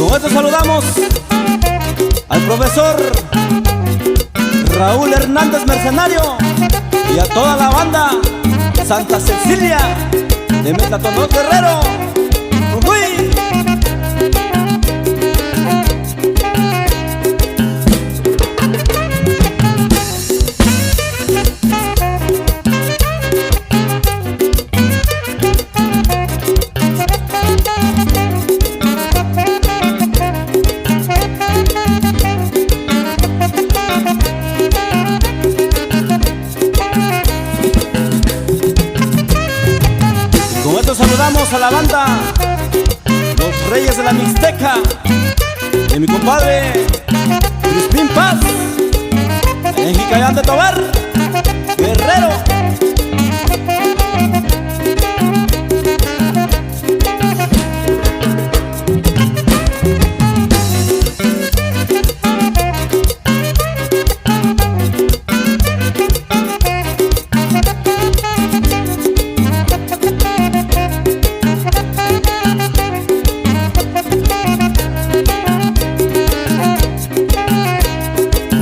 Con esto saludamos al profesor Raúl Hernández Mercenario y a toda la banda Santa Cecilia de Metatonó Guerrero. ¡Uy! Con esto saludamos a la banda Los Reyes de la Mixteca de mi compadre Crispín Paz en Jicayán de Tobar, Guerrero.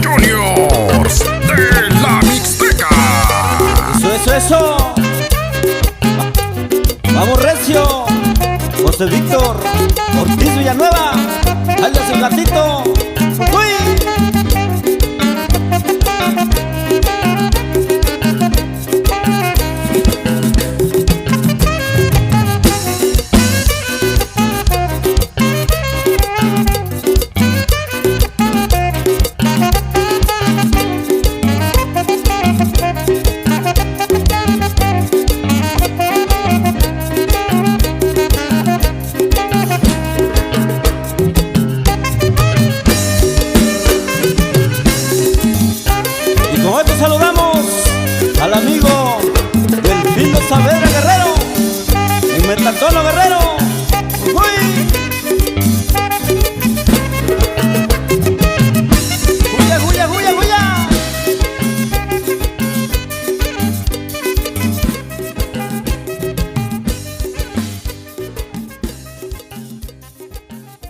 Juniors de la Mixteca. Eso. Vamos recio, José Víctor